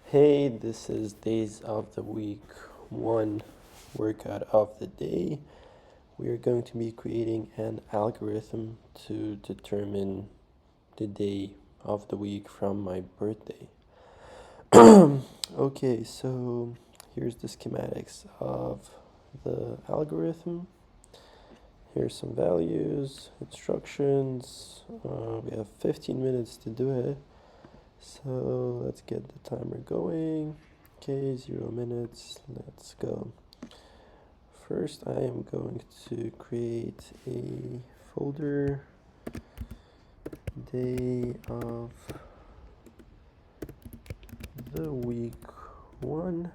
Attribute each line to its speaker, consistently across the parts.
Speaker 1: Hey, this is Days of the Week 1 workout of the day. We are going to be creating an algorithm to determine the day of the week from my birthday. Okay, so here's the schematics of the algorithm. Here's some values, instructions. We have 15 minutes to do it. So let's get the timer going. Okay, 0 minutes. Let's go. First, I am going to create a folder, Day of the Week 1.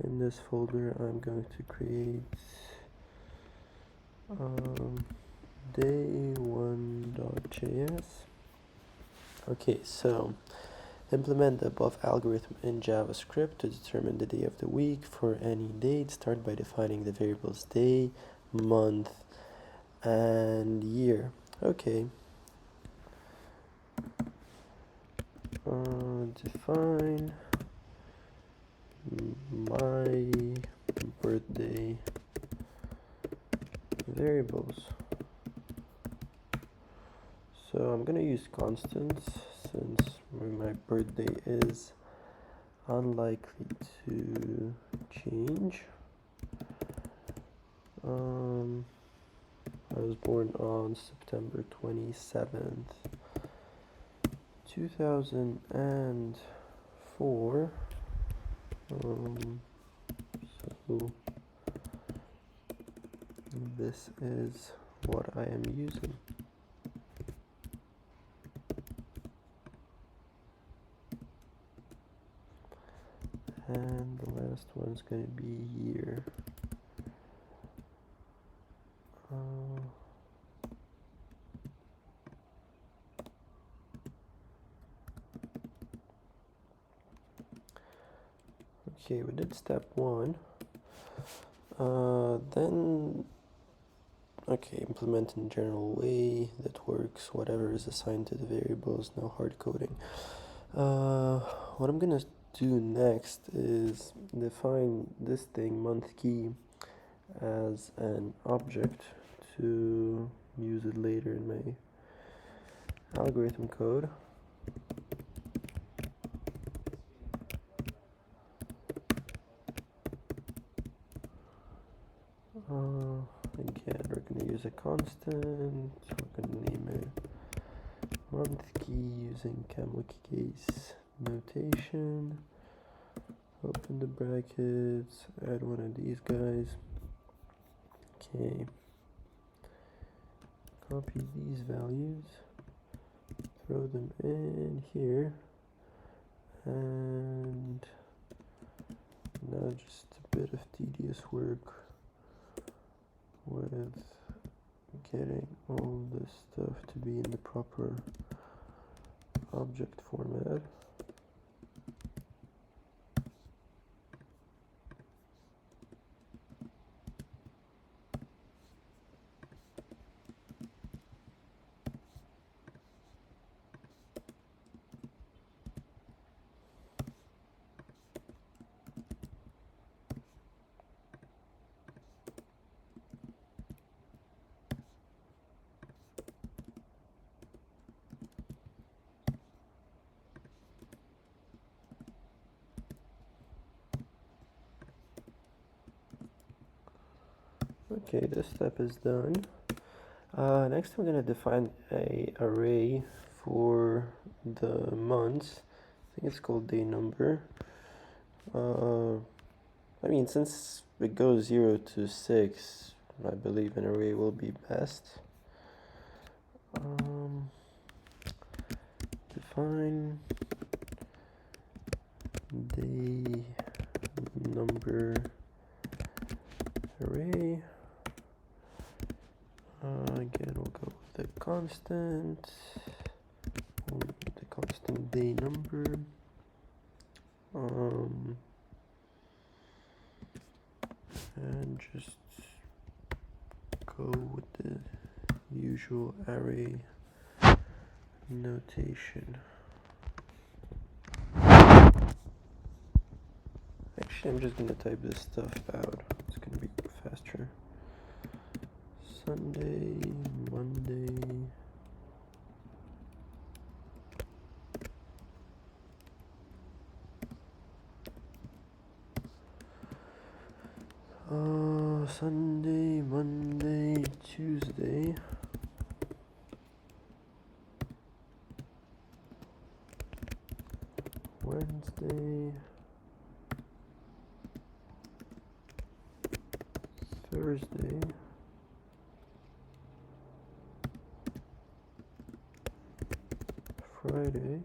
Speaker 1: In this folder, I'm going to create day1.js. Okay, so implement the above algorithm in JavaScript to determine the day of the week for any date. Start by defining the variables day, month, and year. Okay. Define my birthday variables. So I'm gonna use constants since my birthday is unlikely to change. I was born on September 27th, 2004. So this is what I am using. And the last one's going to be year. Okay, we did step 1. Then, implement in a general way that works. Whatever is assigned to the variables, no hard coding. What I'm gonna do next is define this thing, month key, as an object to use it later in my algorithm code. Again, we're going to use a constant. We're going to name it month key using camel case notation. Open the brackets, add one of these guys. Okay. Copy these values, throw them in here, and now just a bit of tedious work with getting all this stuff to be in the proper object format. Okay, this step is done. Next I'm going to define an array for the months. I think it's called day number. Since it goes 0 to 6, I believe an array will be best. Define day number array. Again, we'll go with the constant day number. And just go with the usual array notation. Actually, I'm just gonna type this stuff out. It's gonna be faster. Sunday, Monday. Sunday, Monday, Tuesday. Wednesday, Thursday, Friday,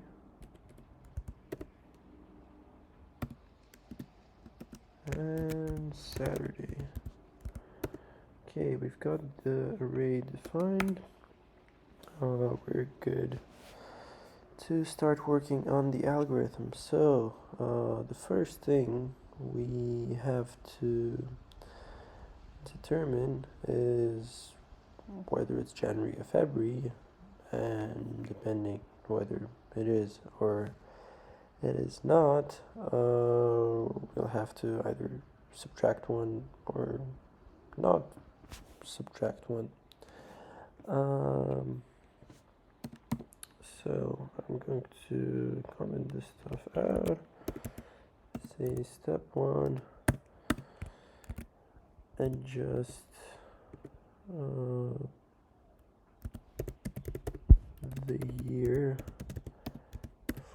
Speaker 1: and Saturday. Okay, we've got the array defined. We're good to start working on the algorithm. So the first thing we have to determine is whether it's January or February, and depending whether it is or it is not, we'll have to either subtract one or not subtract one. So I'm going to comment this stuff out. Say step 1, adjust the year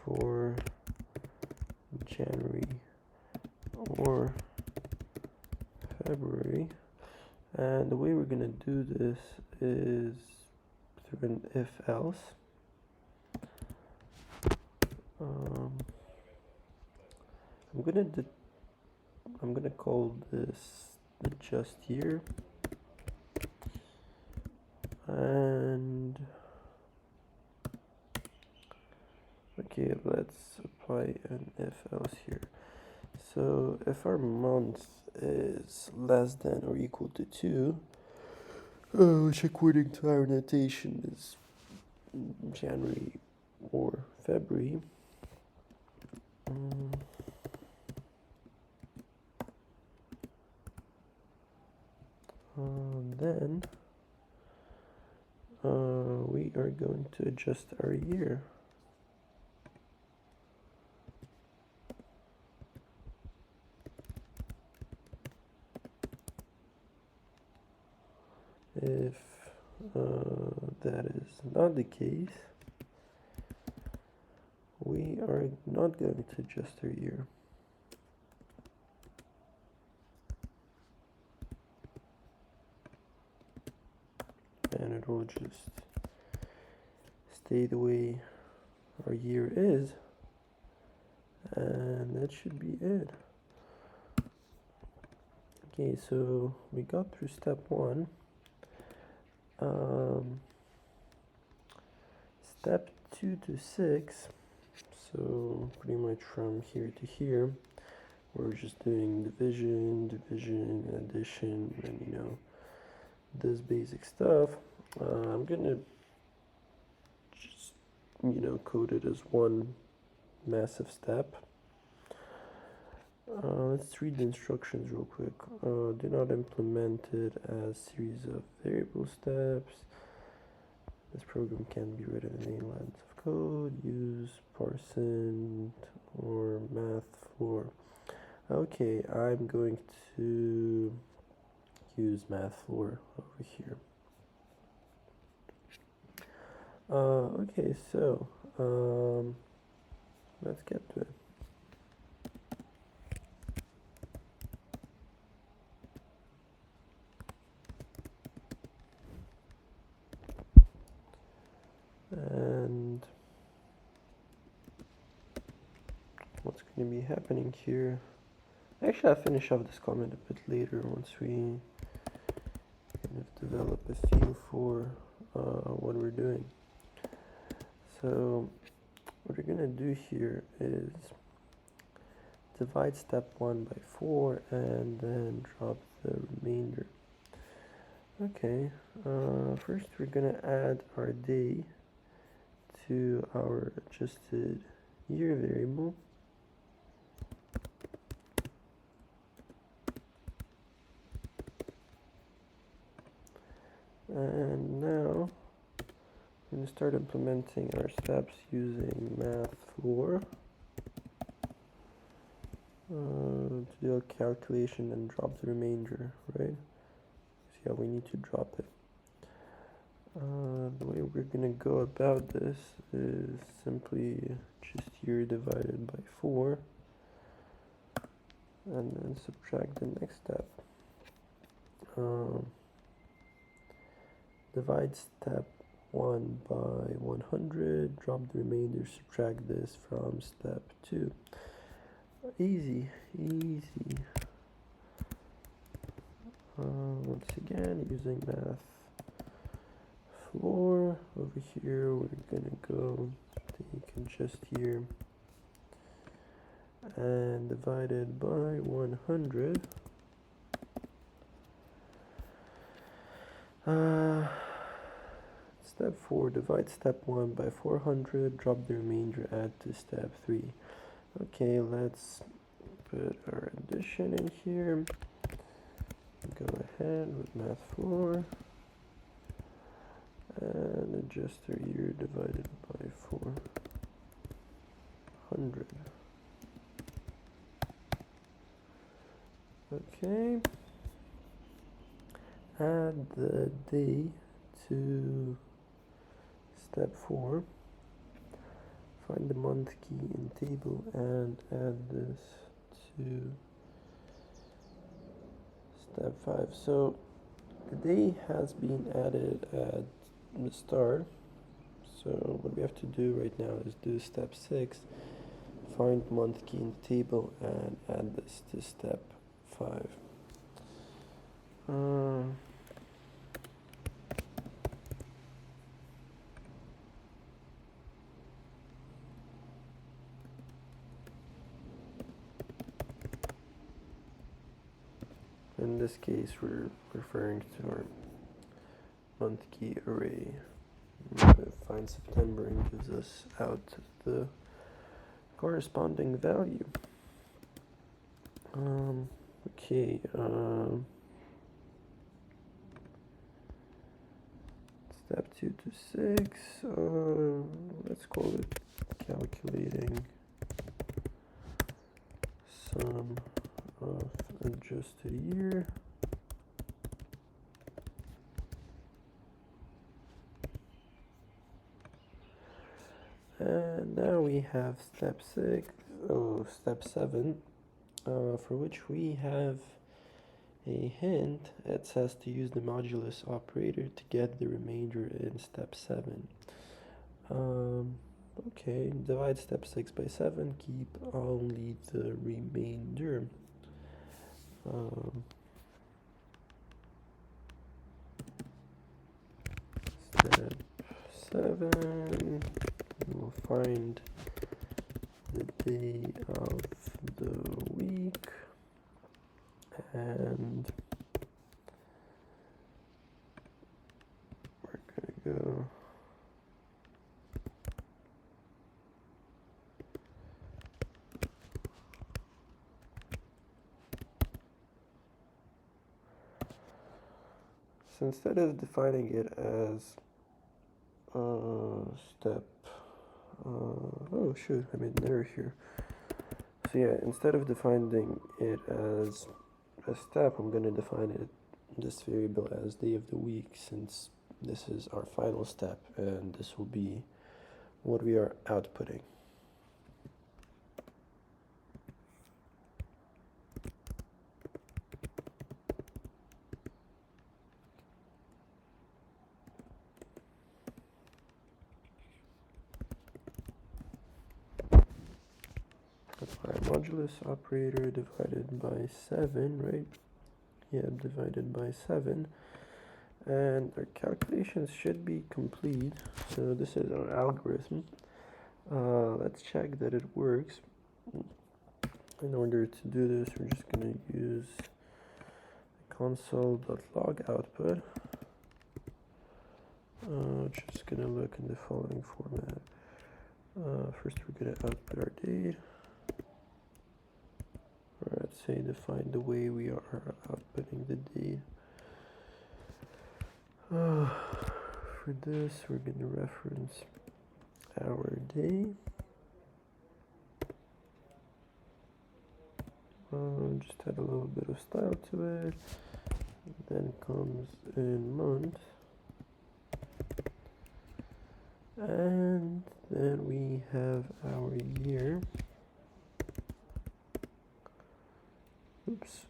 Speaker 1: for January or February, and the way we're gonna do this is through an if-else. I'm gonna call this adjust year, and okay, let's apply an if-else here. So if our month is less than or equal to 2, which according to our notation is January or February, then we are going to adjust our year. If that is not the case, we are not going to adjust our year. And it will just stay the way our year is, and that should be it. Okay, so we got through step 1. Step 2 to 6, so pretty much from here to here, we're just doing division, addition, and this basic stuff. I'm gonna just code it as one massive step. Let's read the instructions real quick. Do not implement it as series of variable steps. This program can be written in any lines of code. Use Parsant or Math4. Okay, I'm going to use Math4 over here. Okay, so let's get to it. And what's going to be happening here? Actually, I'll finish off this comment a bit later once we kind of develop a feel for what we're doing. So what we're going to do here is divide step 1 by 4 and then drop the remainder. Okay, first we're going to add our day to our adjusted year variable. start implementing our steps using math floor to do a calculation and drop the remainder, right? So yeah, we need to drop it. The way we're gonna go about this is simply just here divided by 4 and then subtract the next step. Divide step 1 by 100, drop the remainder, subtract this from step 2. Easy. Once again, using math floor, over here we're gonna go take just here and divide it by 100. Step 4, divide step 1 by 400, drop the remainder, add to step 3. Okay, let's put our addition in here. Go ahead with math floor and adjust our year divided by 400. Okay, add the day to step 4, find the month key in table and add this to step 5. So the day has been added at the start, so what we have to do right now is do step 6, find month key in the table and add this to step 5. In this case, we're referring to our month key array. Find September and gives us out the corresponding value. Okay. Step 2 to 6. Let's call it calculating sum of adjusted year. And now we have step 7, for which we have a hint. It says to use the modulus operator to get the remainder in step 7. Okay, divide step 6 by 7, keep only the remainder. Step 7, we'll find the day of the week and we're gonna go so instead of defining it as step oh shoot, I made an error here. So yeah, instead of defining it as a step, I'm going to define this variable as day of the week, since this is our final step and this will be what we are outputting. Apply modulus operator divided by 7, right? Yeah, divided by 7. And our calculations should be complete. So this is our algorithm. Let's check that it works. In order to do this, we're just going to use console.log output, which is going to look in the following format. First, we're going to output our date. Or let's say define the way we are outputting the date. for this, we're going to reference our day. Just add a little bit of style to it. Then comes in month. And then we have our year. Oops.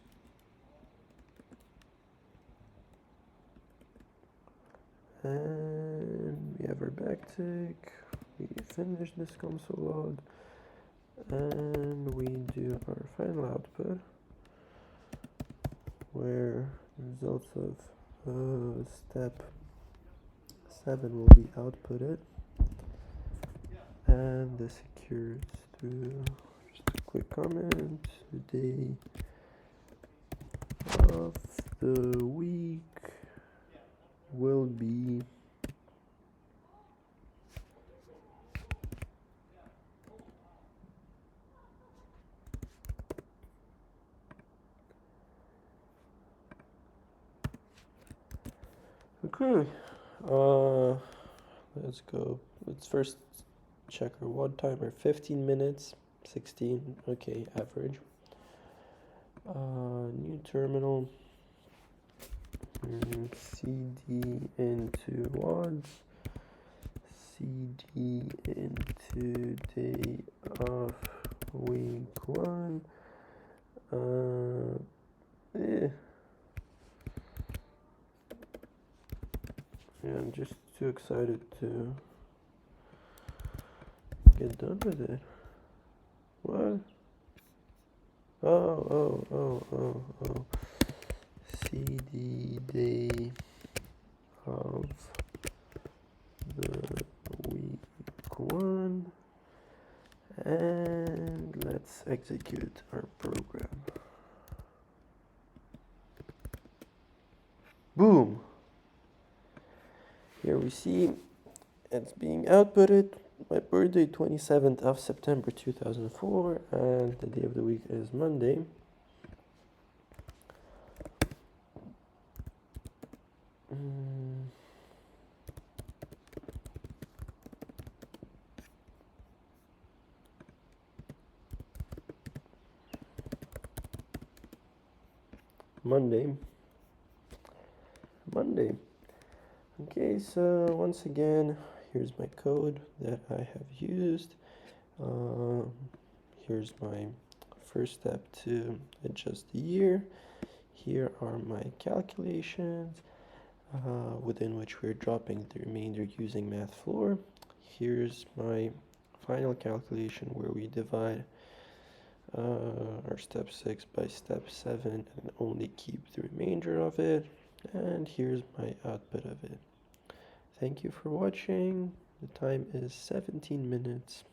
Speaker 1: And we have our backtick. We finish this console log. And we do our final output, where the results of step 7 will be outputted. And this secures through just a quick comment. The day of the week will be okay. Let's go. Let's first check our WOD timer. 15 minutes, 16. Okay, average. New terminal. CD into WODs. CD into day of week 1. Yeah, I'm just too excited to get done with it. What? Oh. CD day of the week 1. And let's execute our program. Boom! Here we see it's being outputted. My birthday, 27th of September 2004, and the day of the week is Monday. Monday. Okay, so once again, here's my code that I have used. Here's my first step to adjust the year. Here are my calculations, within which we're dropping the remainder using MathFloor. Here's my final calculation where we divide our step 6 by step 7 and only keep the remainder of it. And here's my output of it. Thank you for watching. The time is 17 minutes.